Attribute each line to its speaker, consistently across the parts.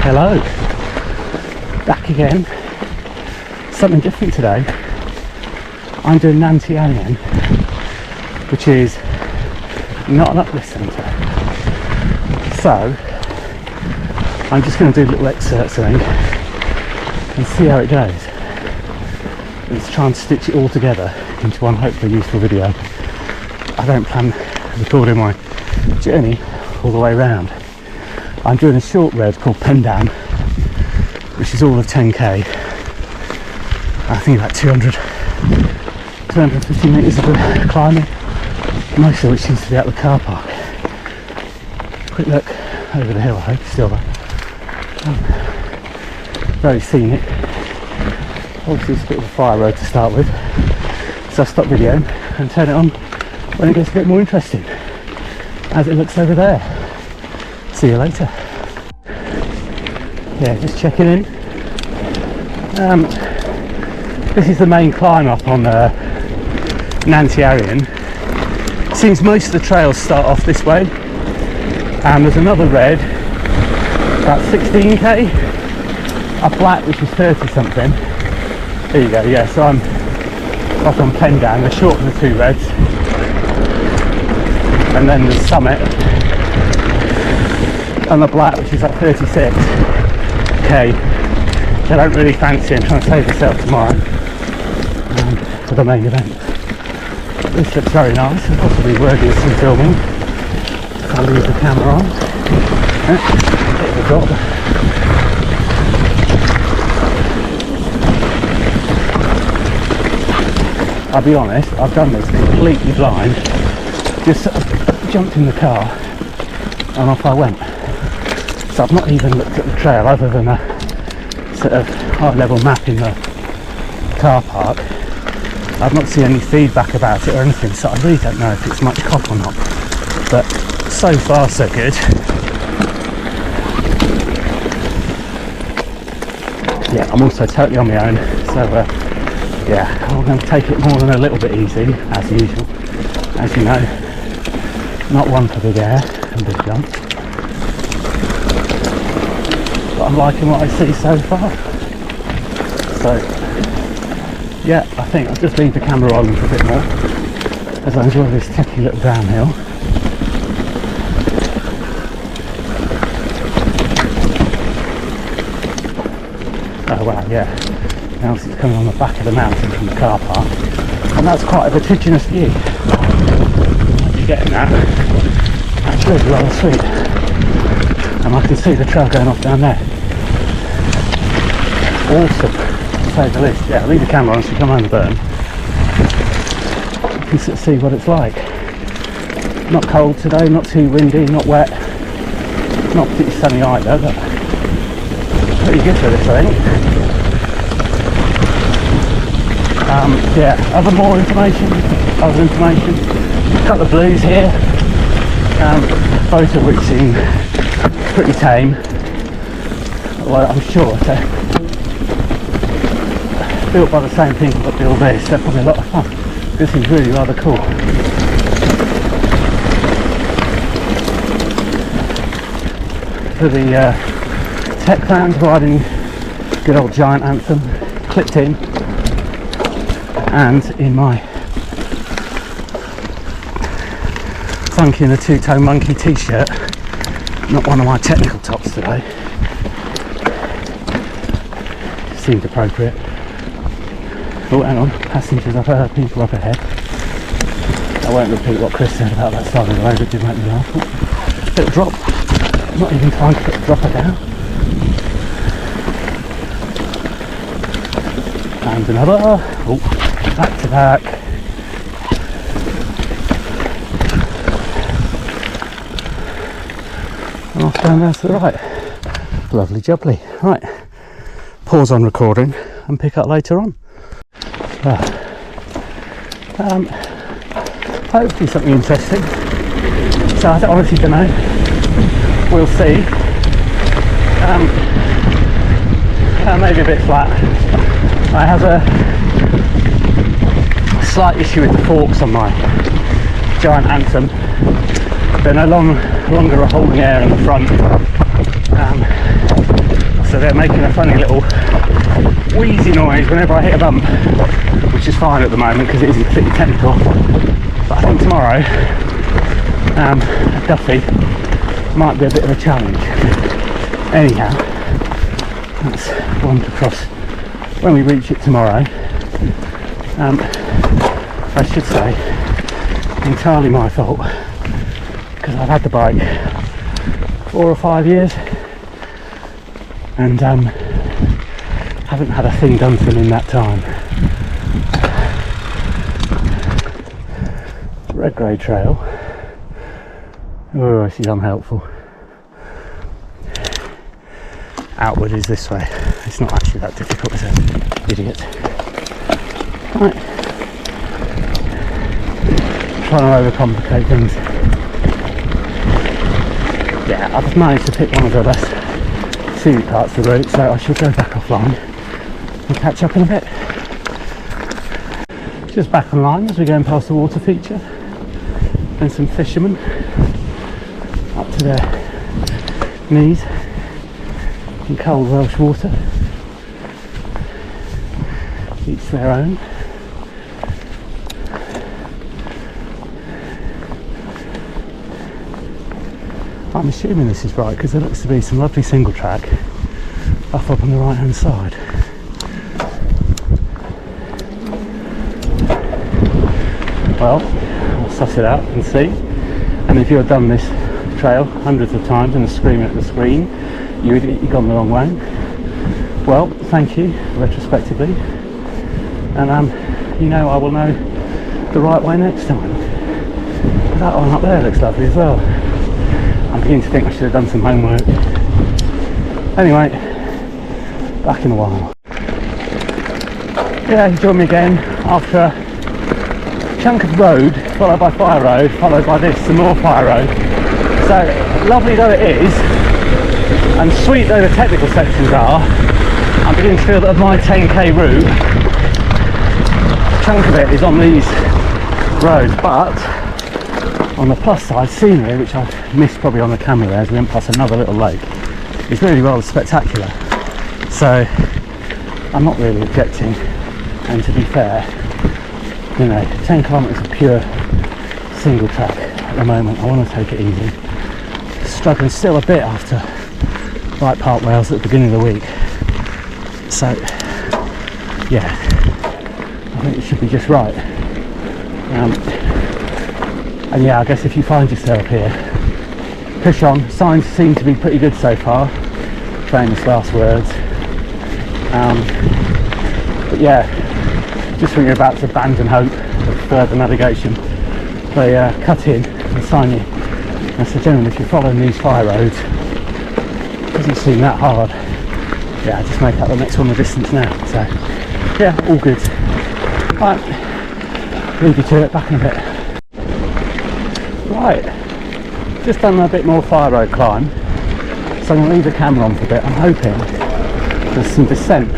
Speaker 1: Hello, back again. Something different today. I'm doing Nant-y-Arian, which is not an uplift centre. So I'm just going to do little excerpts, I think, and see how it goes. Let's try and stitch it all together into one hopefully useful video. I don't plan recording my journey all the way around. I'm doing a short road called Pendam, which is all of 10k. I think about 250 metres of climbing, most of which seems to be out the car park. Quick look over the hill, I hope, still there. Very scenic. Obviously it's a bit of a fire road to start with, so I'll stop videoing and turn it on when it gets a bit more interesting, as it looks over there. See you later. Yeah, just checking in. This is the main climb up on Nant-y-Arian. Seems most of the trails start off this way, and there's another red about 16k, a black which is 30 something. There you go. Yeah, so I'm up on Pendam, the short of the two reds, and then the summit and the black, which is like 36k. I don't really fancy. I'm trying to save myself tomorrow for the main event. This looks very nice and possibly worthy of some filming. I'll leave the camera on. Bit of a drop. I'll be honest, I've done this completely blind. Just jumped in the car and off I went. So I've not even looked at the trail other than a sort of high level map in the car park. I've not seen any feedback about it or anything, so I really don't know if it's much cop or not. But so far so good. Yeah, I'm also totally on my own, so yeah, I'm going to take it more than a little bit easy, as usual. As you know, not one for big air and big jumps. But I'm liking what I see so far. So, yeah, I think I'll just leave the camera on for a bit more, as I enjoy this techy little downhill. Oh wow, yeah. Now it's coming on the back of the mountain from the car park, and that's quite a vertiginous view. You're getting that. That's really rather sweet. And I can see the trail going off down there. Awesome, to say the least. Yeah, I'll leave the camera on so you come around the burn. You can sort of see what it's like. Not cold today, not too windy, not wet. Not particularly sunny either, but pretty good for this, I think. Yeah, other information, a couple of blues here, both of which seem pretty tame. Well, I'm sure they're built by the same people that build this. They're probably a lot of fun. This is really rather cool. For the tech fans riding good old Giant Anthem, clipped in, and in my Funky and the Two-Tone Monkey t-shirt, not one of my technical tops today. Seemed appropriate. Oh, hang on, passengers up ahead, people up ahead. I won't repeat what Chris said about that side of the road, it did make me laugh. Bit of drop, not even trying to put the dropper down. And another, oh, back to back. And off down there to the right. Lovely jubbly. Right, pause on recording and pick up later on. Hopefully something interesting. So I honestly don't know. We'll see. Maybe a bit flat. I have a slight issue with the forks on my Giant Anthem. They're no longer holding air in the front. so they're making a funny little wheezy noise whenever I hit a bump, which is fine at the moment because it isn't particularly technical. But I think tomorrow, a Duffy might be a bit of a challenge. Anyhow, let's wander across when we reach it tomorrow. I should say, entirely my fault, because I've had the bike 4 or 5 years and haven't had a thing done to them in that time. Red grey trail. Oh, this is unhelpful. Outward is this way. It's not actually that difficult, is it? Idiot. Right. Trying to overcomplicate things. Yeah, I've managed to pick one of the less scenic parts of the route, so I should go back offline and catch up in a bit. Just back online as we're going past the water feature and some fishermen up to their knees in cold Welsh water. Each their own. I'm assuming this is right because there looks to be some lovely single track up on the right hand side. Well, I'll suss it out and see. And if you've done this trail hundreds of times and are screaming at the screen, you've gone the wrong way. Well, thank you retrospectively, and you know I will know the right way next time. That one up there looks lovely as well. I'm beginning to think I should have done some homework. Anyway, back in a while. Yeah, you join me again after a chunk of road, followed by fire road, followed by this, some more fire road. So, lovely though it is, and sweet though the technical sections are, I'm beginning to feel that of my 10k route, a chunk of it is on these roads, but on the plus side, scenery, which I've missed probably on the camera there as we went past another little lake, is really rather spectacular. So I'm not really objecting, and to be fair, you know, 10 kilometres of pure single track at the moment. I want to take it easy. Struggling still a bit after Bike Park Wales at the beginning of the week. So yeah, I think it should be just right. And yeah, I guess if you find yourself here, push on. Signs seem to be pretty good so far. Famous last words. But yeah, just when you're about to abandon hope of further navigation, they cut in and sign you. And so generally, if you're following these fire roads, it doesn't seem that hard. Yeah, just make up the next one the distance now. So yeah, all good. Right, leave you to it, back in a bit. Right, just done a bit more fire road climb, so I'm going to leave the camera on for a bit. I'm hoping there's some descent,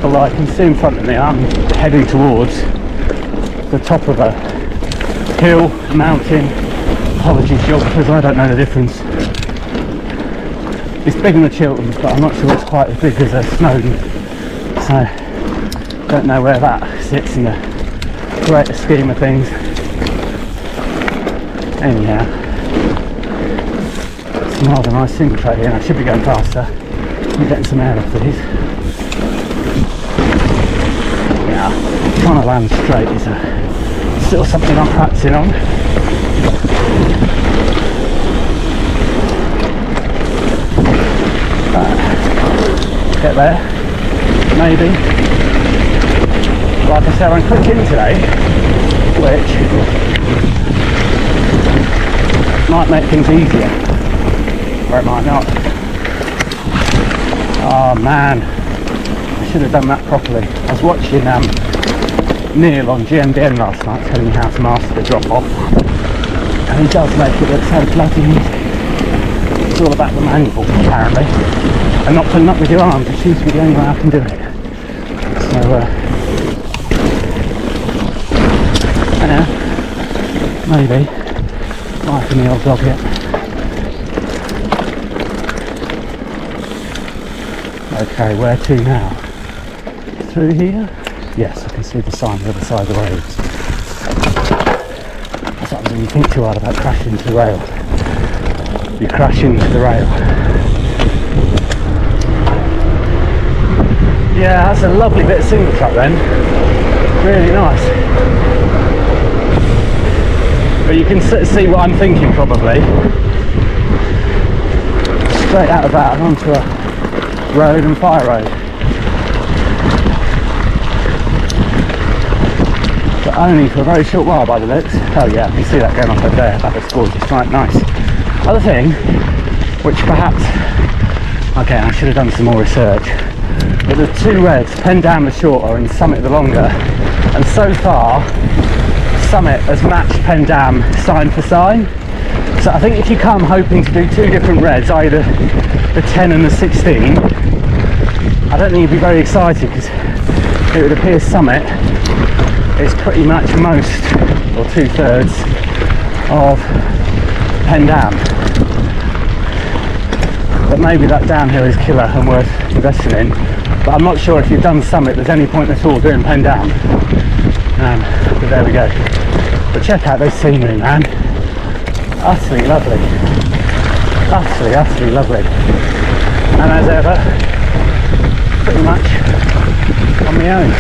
Speaker 1: although I can see in front of me I'm heading towards the top of a hill, mountain. Apologies geographers, I don't know the difference. It's bigger than the Chilterns, but I'm not sure it's quite as big as a Snowdon, so don't know where that sits in the greater scheme of things. Anyhow, some rather nice single track here, and I should be going faster. I'm getting some air off these. Yeah, trying to land straight is still something I'm practicing on. Get there, maybe. Like I said, I'm quick in today, which might make things easier, or it might not. Oh man, I should have done that properly. I was watching Neil on GMBN last night telling me how to master the drop off, and he does make it look so bloody easy. It's all about the manual apparently, and not putting up with your arms. It seems to be the only way I can do it. So maybe liking the old dog yet. Okay, where to now? Through here? Yes, I can see the sign on the other side of the road. That's what happens when you think too hard about crashing into the rail. You crash into the rail. Yeah, that's a lovely bit of single track then. Really nice. But you can see what I'm thinking probably. Straight out of that and onto a road and fire road. But only for a very short while by the looks. Oh yeah, you see that going off over there. That looks gorgeous, right, nice. Other thing, which perhaps, okay, I should have done some more research, but the two reds, Pendam the shorter and Summit the longer, and so far Summit has matched Pendam sign for sign. So I think if you come hoping to do two different reds, either the 10 and the 16, I don't think you'd be very excited, because it would appear Summit is pretty much most, or 2/3 of Pendam. But maybe that downhill is killer and worth investing in. But I'm not sure if you've done Summit there's any point at all doing Pendam. But there we go. But check out this scenery, man. Utterly lovely. Utterly lovely. And as ever, pretty much on my own.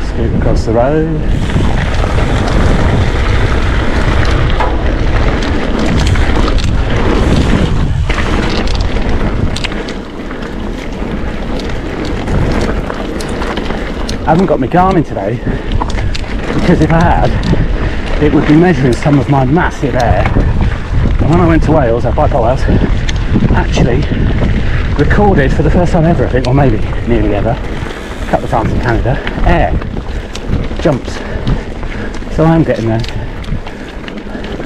Speaker 1: Scoot across the road. I haven't got my Garmin today, because if I had, it would be measuring some of my massive air. And when I went to Wales, I bike by Wales, actually recorded for the first time ever, I think, or maybe nearly ever, a couple of times in Canada, air jumps. So I'm getting there.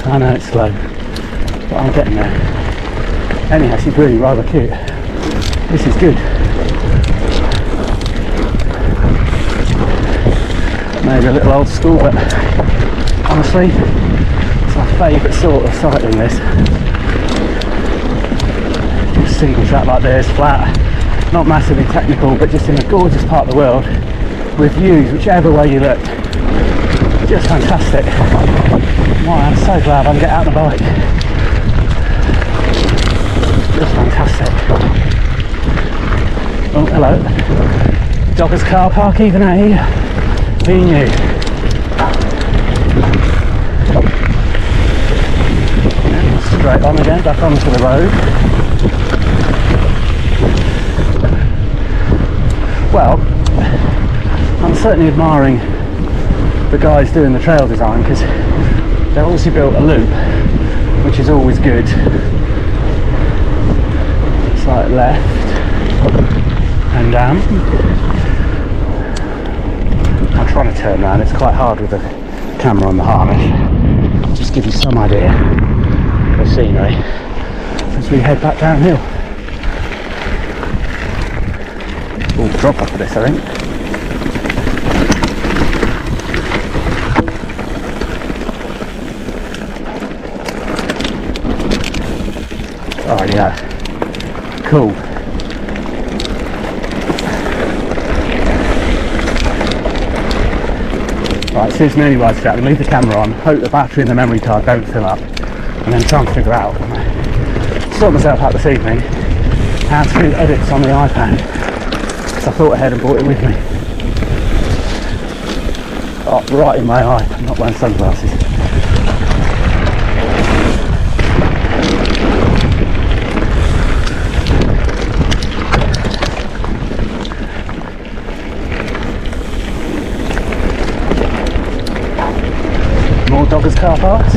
Speaker 1: I know it's slow, but I'm getting there. Anyhow, she's really rather cute. This is good. Maybe a little old school, but honestly, it's my favourite sort of cycling, this. Just single track like this, flat, not massively technical, but just in a gorgeous part of the world, with views whichever way you look. Just fantastic. Wow, I'm so glad I can get out on the bike. Just fantastic. Oh, hello. Joggers car park even out here. Who knew? Straight on again, back onto the road. Well, I'm certainly admiring the guys doing the trail design, because they've obviously built a loop, which is always good. It's like left and down. I'm trying to turn around, it's quite hard with the camera on the harness. Just give you some idea of the scenery as we head back downhill. Oh, drop off of this, I think. Oh yeah, cool. Right, seriously, anyway, I'm going to leave the camera on, hope the battery and the memory card don't fill up, and then try and figure out, sort myself out this evening, how to do edits on the iPad, because I thought ahead and brought it with me. Oh, right in my eye, I'm not wearing sunglasses. More Doggers car parks.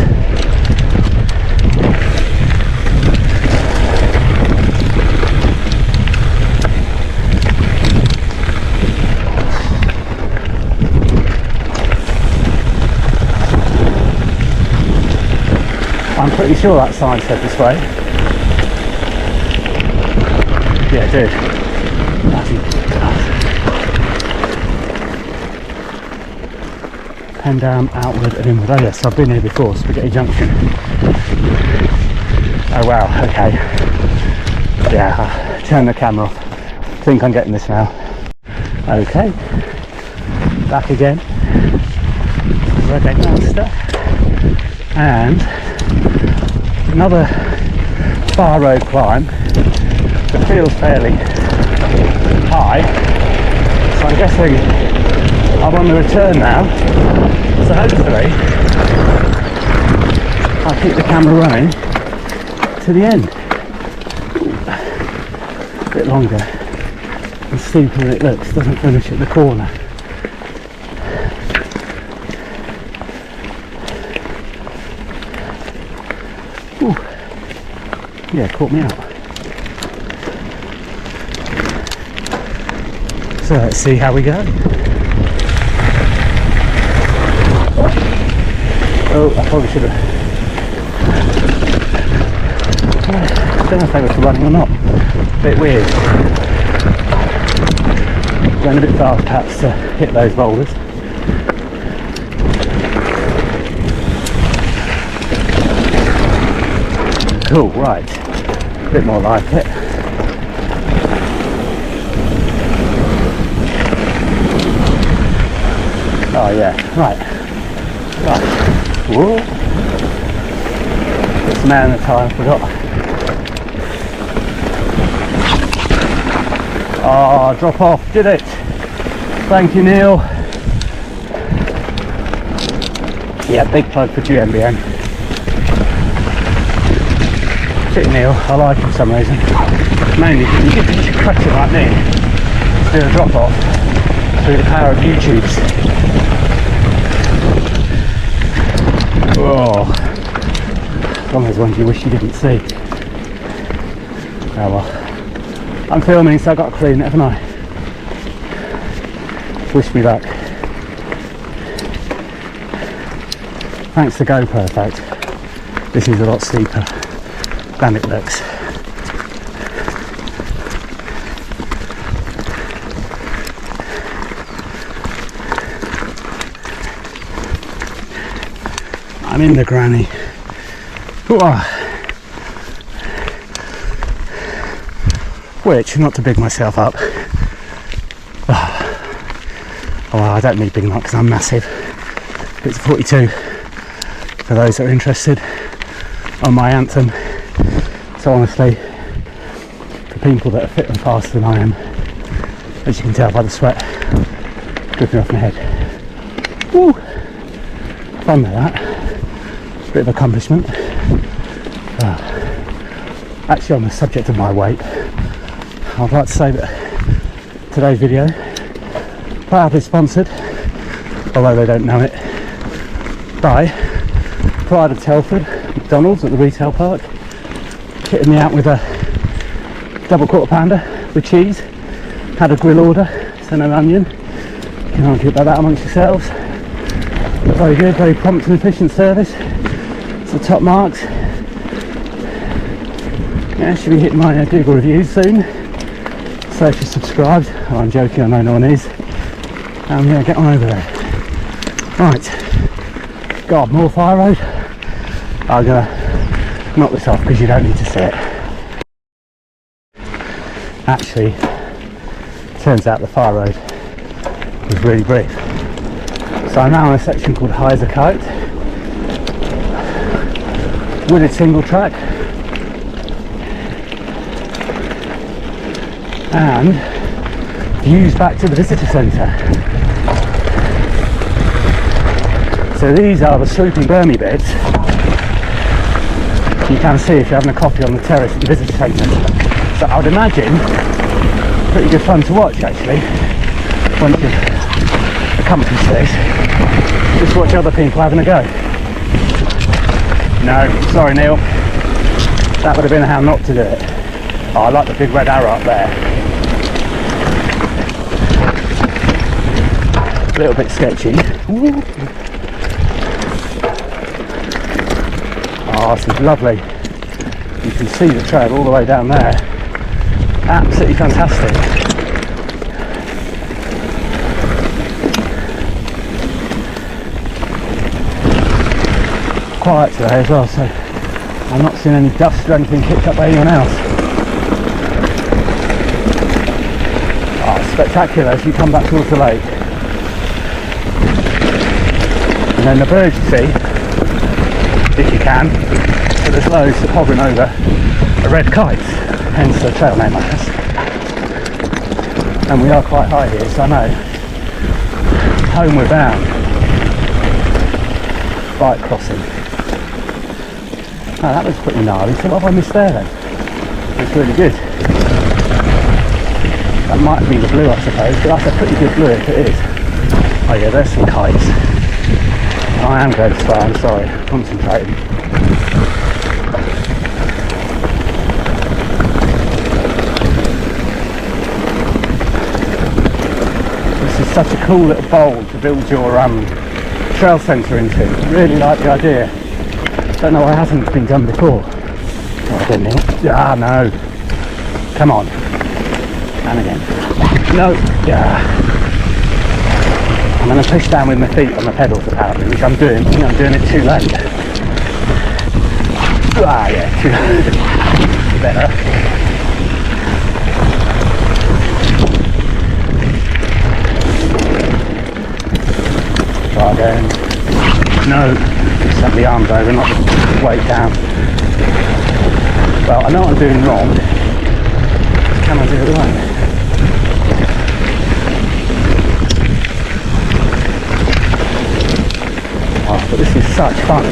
Speaker 1: I'm pretty sure that sign said this way. Yeah, it did. Pendam, outward and inward. Oh yes, I've been here before, Spaghetti Junction. Oh wow, okay. Yeah, I'll turn the camera off. I think I'm getting this now. Okay, back again. Red Egg Monster. And another bar road climb that feels fairly high. So I'm guessing I'm on the return now. So hopefully I'll keep the camera running to the end. A bit longer and steeper than it looks, doesn't finish at the corner. Ooh. Yeah, caught me out. So let's see how we go. Oh, I probably should have. I don't know if they were running or not. A bit weird. Going a bit fast perhaps to hit those boulders. Cool, right. A bit more like it. Oh yeah, right. Whoa. It's an hour at a time, I forgot. Oh, drop off, did it. Thank you, Neil. Yeah, big plug for GMBN. Shit, Neil, I like him for some reason. Mainly because you get such a cracker like me to do a drop off through the power of YouTube's. Oh, one of those ones you wish you didn't see. Oh well. I'm filming, so I've got to clean it, haven't I? Wish me luck. Thanks to GoPro effect, this is a lot steeper than it looks. I'm in the granny. Ooh. Which, not to big myself up, well, I don't need big up because I'm massive. It's 42 for those that are interested on my anthem. So honestly, for people that are fit and faster than I am, as you can tell by the sweat dripping off my head. Woo! Fun with that. Bit of accomplishment. Actually, on the subject of my weight, I'd like to say that today's video proudly sponsored, although they don't know it, by Pride of Telford, McDonald's at the retail park, kitting me out with a double quarter pounder with cheese. Had a grill order, sent an onion. You can argue about that amongst yourselves. Very good, very prompt and efficient service. It's the top marks. Yeah, should be hitting my Google reviews soon. So if you're subscribed, oh, I'm joking, I know no one is. Yeah, get on over there. Right, God, more fire road. I'm gonna knock this off because you don't need to see it. Actually, turns out the fire road was really brief. So I'm now on a section called Heiser Kite, wooded single track, and views back to the visitor centre. So these are the swooping Burmy bits you can see if you're having a coffee on the terrace at the visitor centre. So I would imagine pretty good fun to watch actually when you accompany this. Just watch other people having a go. No, sorry Neil, that would have been how not to do it. Oh, I like the big red arrow up there. A little bit sketchy. Ooh. Oh, this is lovely. You can see the trail all the way down there. Absolutely fantastic. Quiet today as well, so I'm not seeing any dust or anything kicked up by anyone else. spectacular as you come back towards the lake. And then the birds you see, if you can, but there's loads hovering over, are red kites, hence the trail name I guess. And we are quite high here, so I know. Homeward bound. Bike crossing. Oh, that was pretty gnarly, so what have I missed there then? It's really good. That might be the blue I suppose, but that's a pretty good blue if it is. Oh yeah, there's some kites. I am going slow, I'm sorry, concentrating. This is such a cool little bowl to build your trail centre into. Really like the idea. Don't know why it hasn't been done before. Oh, I didn't know. Ah, no. Come on. And again. No. Yeah. I'm going to push down with my feet on the pedals apparently, which I'm doing. I think I'm doing it too late. Ah, yeah, too late. Better. Try again. No. Set the arms over, not the weight down. Well, I know what I'm doing wrong. Can I do it right? Oh, but this is such fun.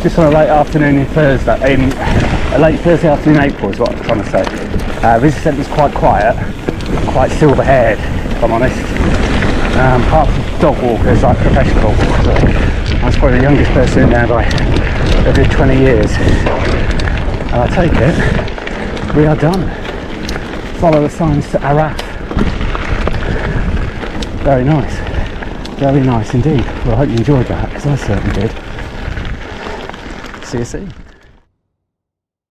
Speaker 1: Just on a late afternoon in Thursday, a late Thursday afternoon in April is what I'm trying to say. Visitor centre's quite quiet, quite silver-haired, if I'm honest. Apart from dog walkers, like professional. I was probably the youngest person in there by a good 20 years. And I take it, we are done. Follow the signs to Araf. Very nice. Very nice indeed. Well, I hope you enjoyed that, because I certainly did. See you soon.